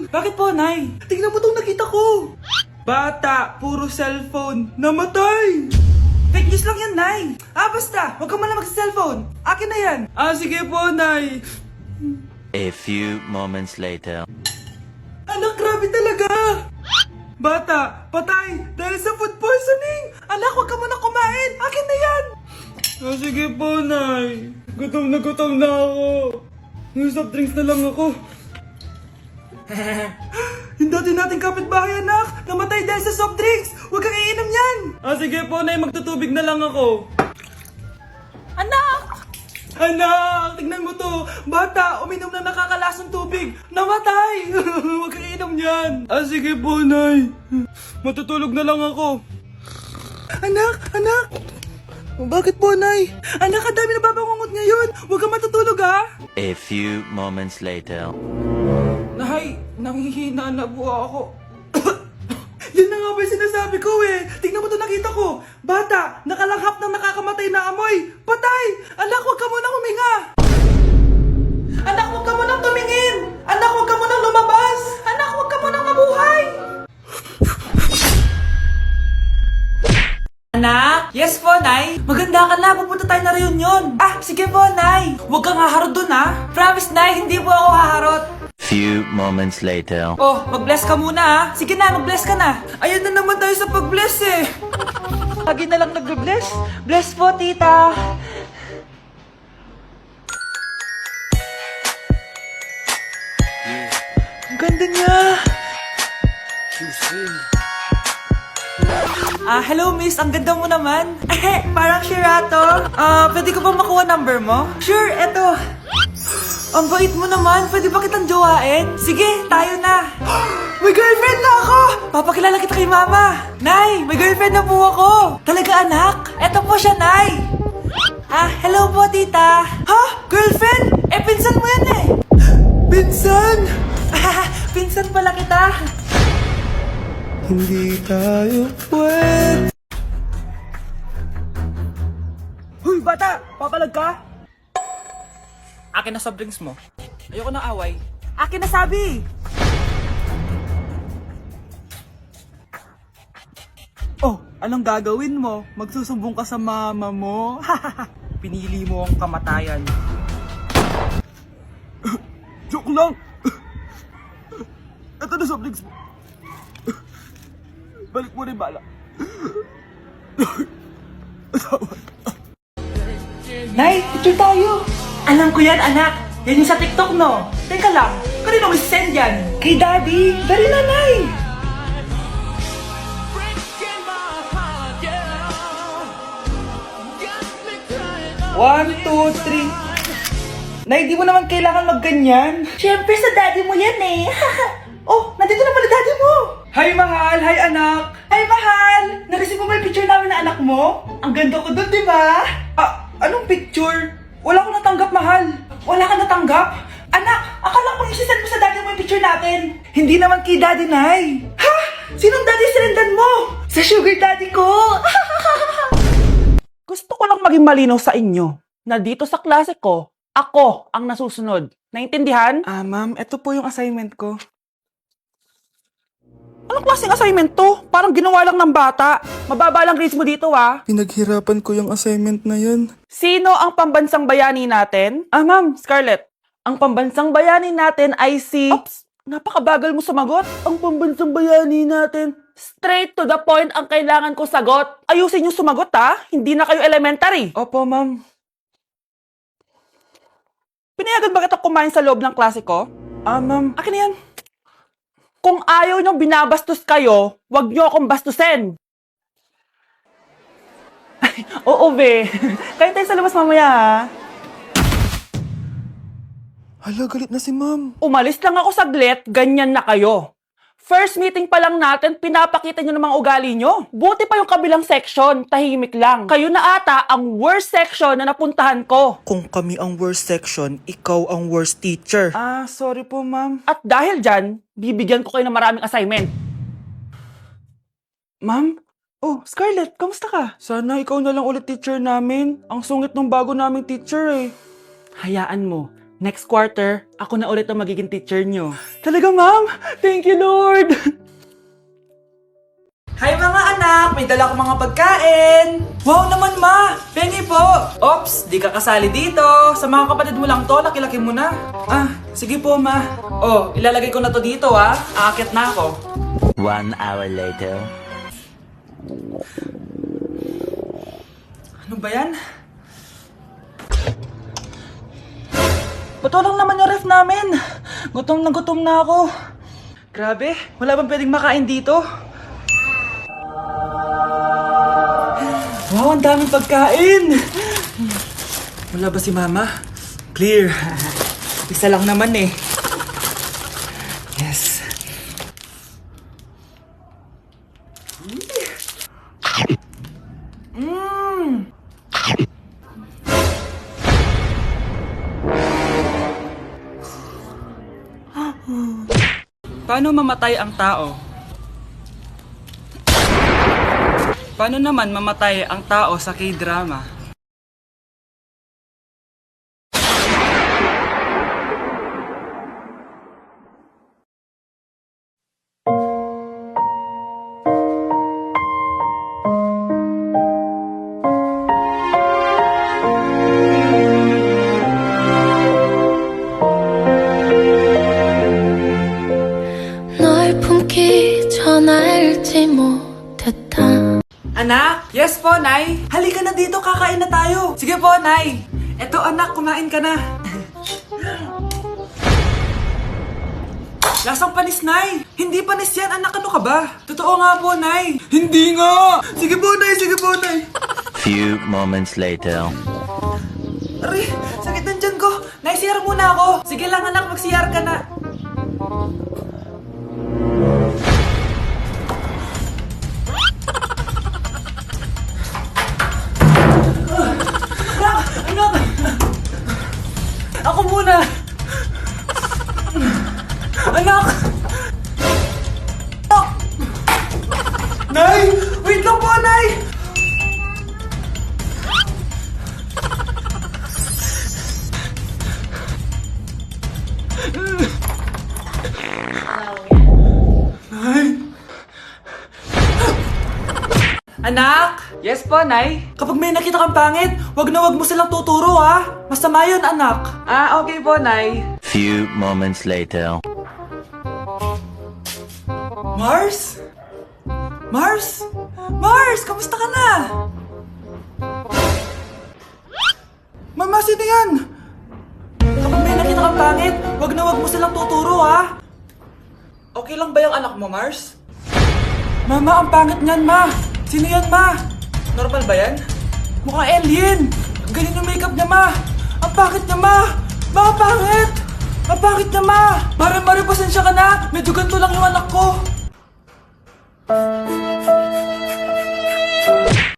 Bakit po, Nay? Tingnan mo itong nakita ko. Bata, puro cellphone, namatay. Fake news lang yan, Nay. Basta, huwag ka man lang mag-cellphone. Akin na yan. Sige po, Nay. A few moments later. Anak, grabe talaga. Bata, patay dahil sa food poisoning. Anak, huwag ka muna kumain. Akin na yan. Sige po, Nay. Gutom na ako. Soft drinks na lang ako. Yung dati nating kapitbahay, anak. Namatay dahil sa soft drinks. Huwag kang iinom yan. Sige po, Nay. Magtutubig na lang ako. Anak! Anak! Tignan mo to. Bata, uminom na nakakalasang tubig. Namatay! Huwag kang iinom yan. Sige po, Nay. Matutulog na lang ako. Anak! Bakit po, Nay? Anak, ang dami na babangungot ngayon. Huwag kang matutulog, ha? A few moments later. Nay, nanghihina na po ako. Yan na nga ba yung sinasabi ko eh. Tingnan mo to, nakita ko. Bata, nakalanghap ng nakakamatay na amoy. Patay! Anak, huwag ka munang huminga. Anak, huwag ka munang tumingin. Anak, huwag ka munang lumabas. Anak, huwag ka munang mabuhay. Anak? Yes po, Nay. Maganda ka na. Pupunta tayo na reunion. Sige po, Nay. Huwag kang haharot dun, ha? Promise, Nay, hindi po ako haharot. Few moments later. Mag-bless ka muna, ha? Sige na, mag-bless ka na. Ayan na naman tayo sa pag-bless, eh. Lagi na lang nag-bless. Bless po, tita. Ang ganda niya. Hello, miss. Ang ganda mo naman. Parang Shirato. Pwede ko ba makuha number mo? Sure, eto. Ang bait mo naman. Pwede ba kitang jowain? Sige, tayo na. May girlfriend na ako! Papakilala kita kay mama. Nay, may girlfriend na po ako. Talaga, anak? Eto po siya, Nay. Hello po, tita. Ha? Girlfriend? Pinsan mo yan eh. Pinsan? Pinsan pala kita. Hindi tayo pwede. Huy, bata! Papalag ka? Akin na soft drinks mo. Ayoko ng away. Akin na sabi! Anong gagawin mo? Magsusumbong ka sa mama mo? Pinili mo ang kamatayan. Joke lang! Ito na soft drinks mo. Balik mo rin bala. Nay, picture tayo! Alam ko yan, anak. Yan yung sa TikTok, no? Teka lang, kanino mo send yan? Kay Daddy. Dali na, Nay. 1, 2, 3. Nay, di mo naman kailangan magganyan. Siyempre, sa daddy mo yan eh. Nandito na pala daddy mo. Hi, mahal. Hi, anak. Hi, mahal. Nareceive mo ba yung picture namin na anak mo? Ang ganda ko doon, di ba? Anong picture? Wala ko natanggap, mahal. Wala ka natanggap? Anak, akala ko isisend mo sa daddy mo yung picture natin. Hindi naman kay daddy, Nay. Ha? Sinong daddy sinendan mo? Sa sugar daddy ko. Gusto ko lang maging malinaw sa inyo na dito sa klase ko, ako ang nasusunod. Naintindihan? Ma'am, ito po yung assignment ko. Anong klaseng assignment to? Parang ginawa lang ng bata. Mababa lang grades mo dito, ha? Pinaghirapan ko yung assignment na yun. Sino ang pambansang bayani natin? Ma'am, Scarlett. Ang pambansang bayani natin ay si... Oops! Napakabagal mo sumagot. Ang pambansang bayani natin... Straight to the point ang kailangan ko sagot. Ayusin yung sumagot, ha? Hindi na kayo elementary. Opo, ma'am. Pinayagan ba kita kumain sa loob ng klase ko? Ma'am. Akin na yan. Kung ayaw niyong binabastos kayo, wag niyo akong bastusin. Oo, be. Kain tayo sa labas mamaya, ha? Hala, galit na si ma'am. Umalis lang ako saglit, ganyan na kayo. First meeting pa lang natin, pinapakita nyo ng mga ugali nyo. Buti pa yung kabilang section, tahimik lang. Kayo na ata ang worst section na napuntahan ko. Kung kami ang worst section, ikaw ang worst teacher. Sorry po, ma'am. At dahil dyan, bibigyan ko kayo ng maraming assignment. Ma'am? Scarlett, kamusta ka? Sana ikaw na lang ulit teacher namin. Ang sungit ng bago naming teacher eh. Hayaan mo. Next quarter, ako na ulit ang magiging teacher nyo. Talaga, ma'am? Thank you, Lord! Hi mga anak! May dala akong mga pagkain! Wow naman, ma! Pengi po! Ops! Di ka kasali dito! Sa mga kapatid mo lang to, laki-laki mo na. Ah, sige po, ma. Oh, ilalagay ko na to dito, ah. Aakyat na ako. 1 hour later. Ano ba yan? Ba't walang naman yung ref namin? Gutom na ako. Grabe, wala bang pwedeng makain dito? Wow, ang daming pagkain! Wala ba si Mama? Clear. Isa lang naman eh. Yes. Paano mamatay ang tao? Paano naman mamatay ang tao sa K-drama? 널 품기 전 알지 못했다. Anak? Yes po, Nay. Halika na dito, kakain na tayo. Sige po, Nay. Eto, anak, kumain ka na. Lasang panis, Nay. Hindi panis yan, anak. Ano ka ba? Totoo nga po, Nay. Hindi nga. Sige po, Nay. Sige po, Nay. Few moments later. Aray, sakit ng tiyan ko. Nay, CR muna ako. Sige lang, anak. Mag-CR ka na. Anak! Ako muna! Anak! Anak! Nay! Wait lang po, Nay! Anak! Yes po, Nay? Kapag may nakita kang pangit, wag na wag mo silang tuturo, ha? Masama yun, anak. Ah, okay po, Nay. Few moments later. Mars? Mars? Mars, kamusta ka na? Mama, sino yan? Kapag may nakita kang pangit, wag na wag mo silang tuturo, ha? Okay lang ba yung anak mo, Mars? Mama, ang pangit niyan, ma. Sino yan, ma? Normal ba yan? Mukhang alien. Ang galing yung makeup niya, ma. Ang pangit niya, ma. Ma, ang pangit. Ang pangit niya, ma. Mare, pasensya ka na. Medyo ganito lang yung anak ko.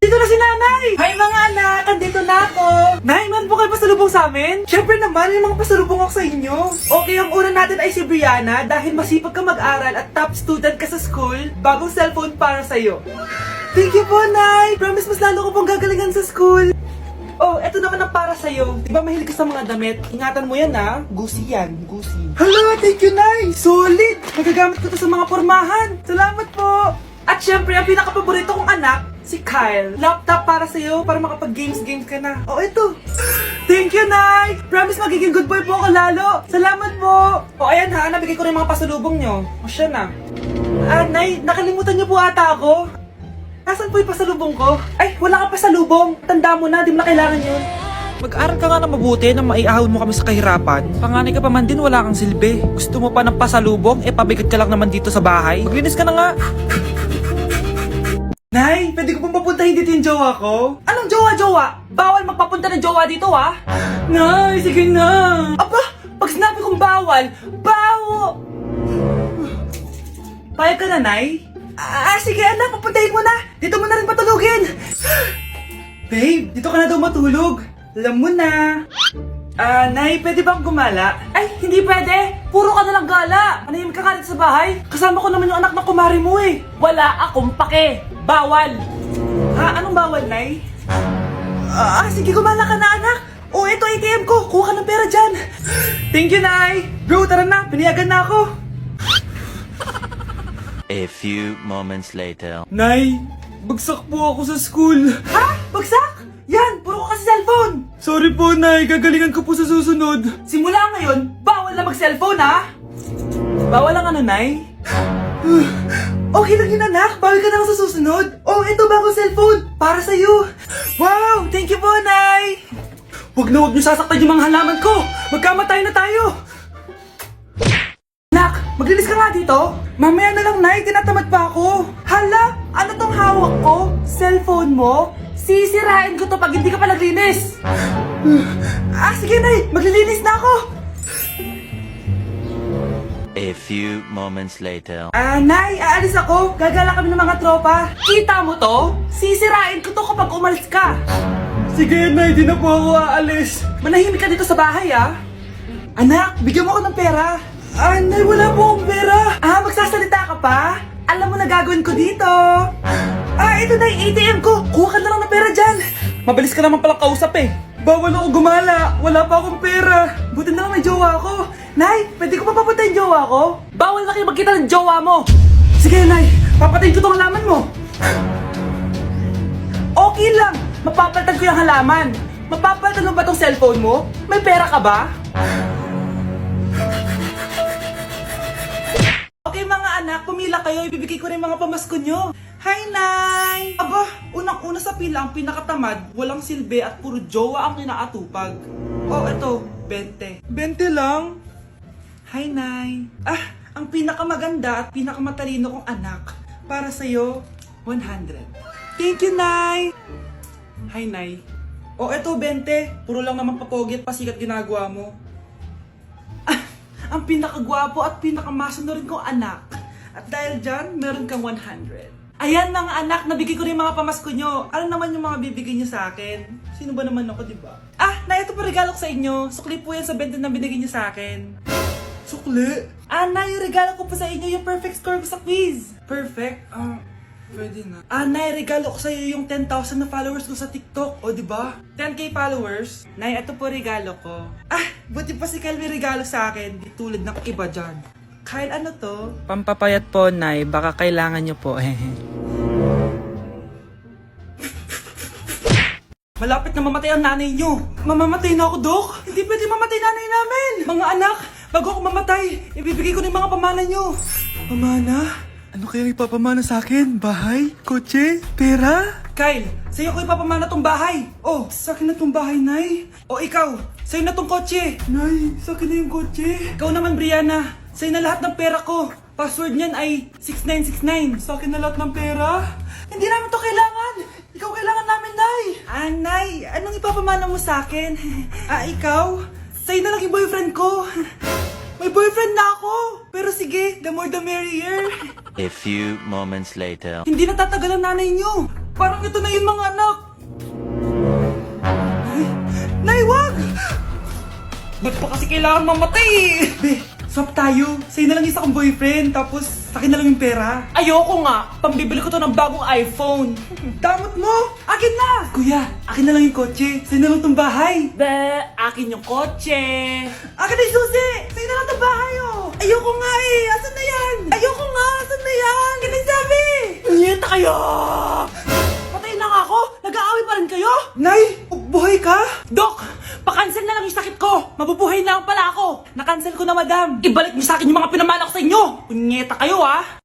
Dito na si Nanay! Hi mga anak! Andito na ako! Nay, man po kayo pasalubong sa amin? Siyempre naman, yung mga pasalubong ako sa inyo. Okay, ang una natin ay si Brianna dahil masipag ka mag-aral at top student ka sa school, bagong cellphone para sa'yo. Thank you po, Nay! Promise mas lalo ko pong gagalingan sa school. Oh, eto naman ang para sa'yo. Di ba mahilig ka sa mga damit? Ingatan mo yan, ha? Gusi yan, gusi. Hala, thank you, Nay! Solid! Magagamit ko to sa mga pormahan. Salamat po! At syempre, ang pinaka-paborito kong anak, si Kyle. Laptop para sa'yo, para makapag-games ka na. Oh, ito. Thank you, Nay! Promise magiging good boy po ako lalo. Salamat po! O, ayan ha, nabigay ko rin mga pasalubong nyo. O, siya na. Ah, Nay, nakalimutan niyo po ata ako. Nasaan po yung pasalubong ko? Ay, wala kang pasalubong. Tanda mo na, di mo na kailangan yun. Mag-aral ka nga na mabuti nang maiahon mo kami sa kahirapan. Panganay ka pa man din, wala kang silbi. Gusto mo pa ng pasalubong, eh pabigat ka lang naman dito sa bahay. Maglinis ka na nga. Nay, pwede ko pong papuntahin dito yung jowa ko? Anong jowa? Bawal magpapunta ng jowa dito, ha? Nay, sige na. Aba, pag sinabi kong bawal, bawo! Payag ka na, Nay? Sige anak, papuntahin mo na. Dito mo na rin patulugin. Babe, dito ka na daw matulog. Alam mo na. Nay, pwede bang gumala? Ay, hindi pwede. Puro ka nalang gala. Manahimik ka dito sa bahay. Kasama ko naman yung anak ng kumari mo eh. Wala akong pake. Bawal. Ha? Anong bawal, Nay? Sige, gumala ka na, anak. Oh, ito ATM ko. Kuha ka ng pera dyan. Thank you, Nay. Bro, tara na. Piniyagan na ako. A few moments later. Nay, bagsak po ako sa school. Ha? Bagsak? Yan, puro ka kasi cellphone. Sorry po, Nay. Gagalingan ko po sa susunod. Simula ngayon, bawal na mag-cellphone, ha? Bawal lang ano, Nay? Okay lang yun, anak. Bawal ka na lang sa susunod. Oh, ito bagong cellphone. Para sa'yo. Wow, thank you po, Nay. Huwag na huwag niyo sasaktan yung mga halaman ko. Magkamatay na tayo. Nak, maglinis ka nga dito. Mamaya na lang, Nay. Tinatamad pa ako. Hala, ano tong hawak ko? Cellphone mo? Sisirain ko to pag hindi ka pa naglinis. Sige, Nay. Maglilinis na ako. A few moments later. Nay, aalis ako. Gagala kami ng mga tropa. Kita mo to? Sisirain ko to kapag umalis ka. Sige, Nay. Di na po ako aalis. Manahimik ka dito sa bahay, ah. Anak, bigyan mo ako ng pera. Nay, wala po akong pera. Magsasalita ka pa? Alam mo na gagawin ko dito. Ito na yung ATM ko. Kuha ka na lang ng pera dyan. Mabilis ka naman palang kausap eh. Bawal ako gumala. Wala pa akong pera. Buti na lang may jowa ko. Nay, pwede ko pa papatayin jowa ko? Bawal na kayo magkita ng jowa mo. Sige, Nay. Papatayin ko tong halaman mo. Okay lang. Mapapalitan ko yung halaman. Mapapalitan mo ba tong cellphone mo? May pera ka ba? Okay mga anak, pumila kayo. Ibibigay ko rin mga pamasko nyo. Hi, Nay! Aba, unang-una sa pila ang pinakatamad, walang silbi at puro jowa ang kinaatupag. Oh, eto, 20. 20 lang? Hi, Nay! Ang pinakamaganda at pinakamatalino kong anak, para sa'yo, 100. Thank you, Nay! Hi, Nay. Oh, eto, 20. Puro lang naman papogi at pasikat ginagawa mo. Ang pinakagwapo at pinakamasunod kong anak. At dahil dyan, meron kang 100. Ayan mga anak, nabigay ko rin mga pamasko nyo. Ano naman yung mga bibigay nyo sa akin? Sino ba naman ako, diba? Nay, ito po regalo ko sa inyo. Sukli po yan sa 20 na binigay nyo sa akin. Sukli? Nay, yung regalo ko po sa inyo, yung perfect score ko sa quiz. Perfect? Pwede na. Nay, regalo ko sa iyo yung 10,000 na followers ko sa TikTok. O, diba? 10k followers. Nay, ito po regalo ko. Buti pa si Kyle may regalo sa akin. Di tulad ng iba dyan. Kyle, ano to? Pampapayat po, Nay. Baka kailangan nyo po. Malapit na mamatay ang nanay nyo. Mamamatay na ako, Dok. Hindi pwede mamatay nanay namin. Mga anak, bago ako mamatay, ibibigay ko na yung mga pamana nyo. Pamana? Ano kayang ipapamana sa akin? Bahay? Kotse? Pera? Kyle, sa'yo ko ipapamana tong bahay. Oh, sa akin na tong bahay, Nay. O ikaw, sa'yo na tong kotse. Nay, sa akin na yung kotse. Ikaw naman, Brianna. Sa'yo na lahat ng pera ko. Password niyan ay 6969. Sa akin na lahat ng pera? Hindi namin to kailangan. Ikaw kailangan namin, Nay. Nay, anong ipapamana mo sa akin? Ikaw? Sa'yo na lang yung boyfriend ko. May boyfriend na ako. Pero sige, the more the merrier. A few moments later. Hindi na tatagal ang nanay niyo. Parang ito na yun mga anak. Nay, wag! Ba't pa kasi kailangan mamatay eh? Be, swap tayo. Sa'yo na lang isa kong boyfriend, tapos akin na lang yung pera. Ayoko nga. Pambibili ko to ng bagong iPhone. Damot mo! Akin na! Kuya, akin na lang yung kotse. Sa'yo na lang tong bahay. Be, akin yung kotse. Akin na yung susi! Sa'yo na lang tong bahay oh! Ayoko nga eh! Asan na yan? Ayoko nga! Asan na yan? Ganun sabi! Niyeta kayo! Patay na nga ako! Nag-aaway pa rin kayo? Nay! Buhay ka? Dok! Pa-cancel na lang yung sakit ko! Mabubuhay na lang pala ako! Na-cancel ko na, madam! Ibalik niyo sa akin yung mga pinamana ko sa inyo! Punyeta kayo, ah!